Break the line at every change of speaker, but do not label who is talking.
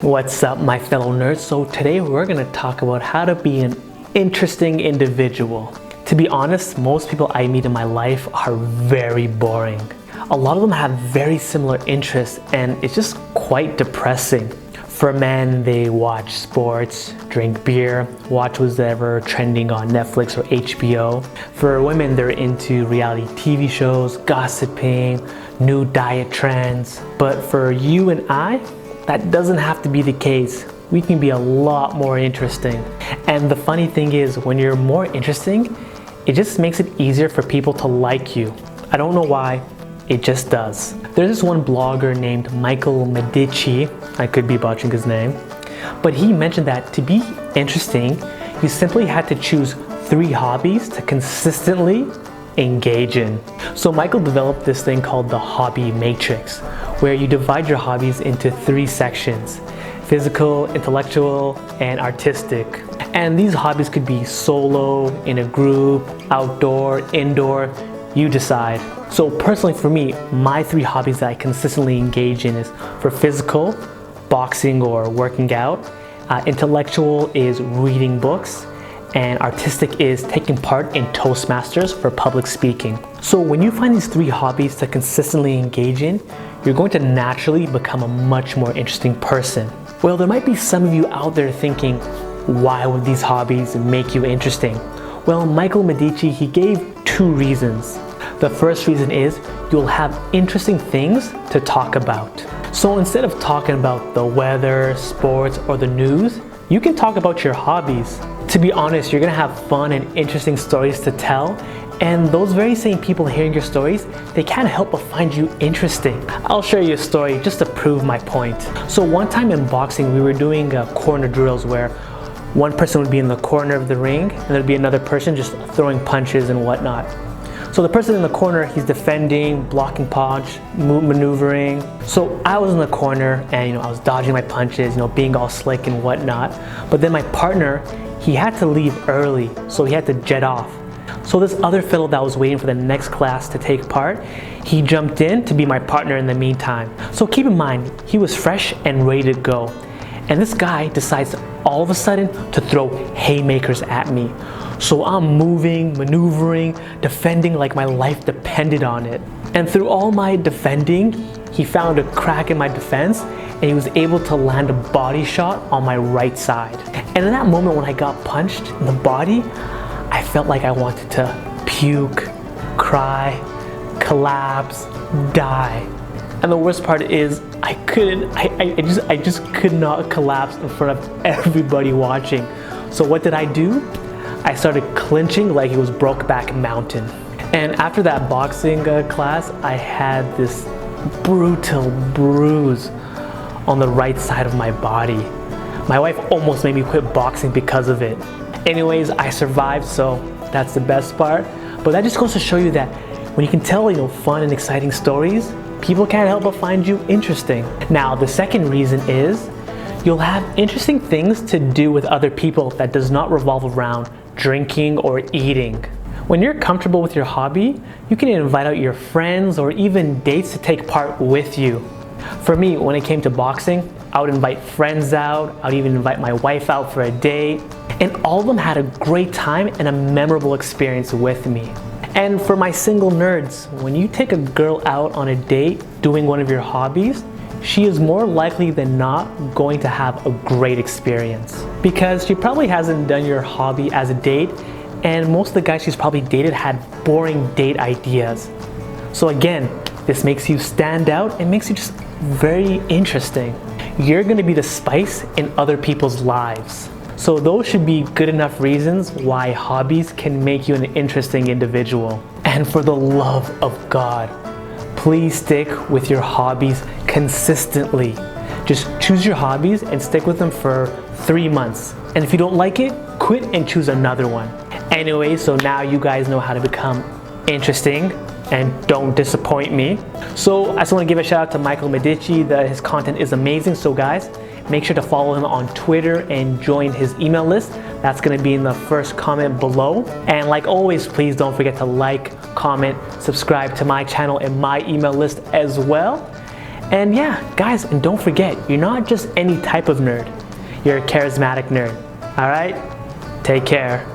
What's up, my fellow nerds? So today we're going to talk about how to be an interesting individual. To be honest, most people I meet in my life are very boring. A lot of them have very similar interests and it's just quite depressing. For men, they watch sports, drink beer, watch whatever trending on Netflix or HBO. For women, they're into reality TV shows, gossiping, new diet trends. But for you and I, that doesn't have to be the case. We can be a lot more interesting. And the funny thing is, when you're more interesting, it just makes it easier for people to like you. I don't know why, it just does. There's this one blogger named Michael Medici, I could be botching his name, but he mentioned that to be interesting, you simply had to choose 3 hobbies to consistently engage in. So Michael developed this thing called the hobby matrix, where you divide your hobbies into 3 sections: physical, intellectual, and artistic. And these hobbies could be solo, in a group, outdoor, indoor, you decide. So personally for me, my 3 hobbies that I consistently engage in is for physical, boxing or working out, intellectual is reading books, and artistic is taking part in Toastmasters for public speaking. So when you find these 3 hobbies to consistently engage in, you're going to naturally become a much more interesting person. Well, there might be some of you out there thinking, why would these hobbies make you interesting? Well, Michael Medici, he gave 2 reasons. The first reason is you'll have interesting things to talk about. So instead of talking about the weather, sports, or the news, you can talk about your hobbies. To be honest, you're gonna have fun and interesting stories to tell, and those very same people hearing your stories, they can't help but find you interesting. I'll share you a story just to prove my point. So one time in boxing, we were doing corner drills where one person would be in the corner of the ring and there'd be another person just throwing punches and whatnot. So the person in the corner, he's defending, blocking punch, maneuvering. So I was in the corner and I was dodging my punches, being all slick and whatnot. But then my partner, he had to leave early, so he had to jet off. So this other fellow that was waiting for the next class to take part, he jumped in to be my partner in the meantime. So keep in mind, he was fresh and ready to go. And this guy decides all of a sudden to throw haymakers at me. So I'm moving, maneuvering, defending like my life depended on it. And through all my defending, he found a crack in my defense and he was able to land a body shot on my right side. And in that moment when I got punched in the body, I felt like I wanted to puke, cry, collapse, die. And the worst part is I just could not collapse in front of everybody watching. So what did I do? I started clinching like it was Brokeback Mountain. And after that boxing class, I had this brutal bruise on the right side of my body. My wife almost made me quit boxing because of it. Anyways, I survived, so that's the best part. But that just goes to show you that when you can tell, fun and exciting stories, people can't help but find you interesting. Now, the second reason is you'll have interesting things to do with other people that does not revolve around drinking or eating. When you're comfortable with your hobby, you can invite out your friends or even dates to take part with you. For me, when it came to boxing, I would invite friends out, I would even invite my wife out for a date, and all of them had a great time and a memorable experience with me. And for my single nerds, when you take a girl out on a date doing one of your hobbies, she is more likely than not going to have a great experience because she probably hasn't done your hobby as a date, and most of the guys she's probably dated had boring date ideas. So again, this makes you stand out and makes you just very interesting. You're gonna be the spice in other people's lives. So those should be good enough reasons why hobbies can make you an interesting individual. And for the love of God, please stick with your hobbies consistently. Just choose your hobbies and stick with them for 3 months. And if you don't like it, quit and choose another one. Anyway, so now you guys know how to become interesting and don't disappoint me. So I just want to give a shout out to Michael Medici. His content is amazing. So guys, make sure to follow him on Twitter and join his email list. That's going to be in the first comment below. And like always, please don't forget to like, comment, subscribe to my channel and my email list as well. And yeah, guys, and don't forget, you're not just any type of nerd. You're a charismatic nerd. All right? Take care.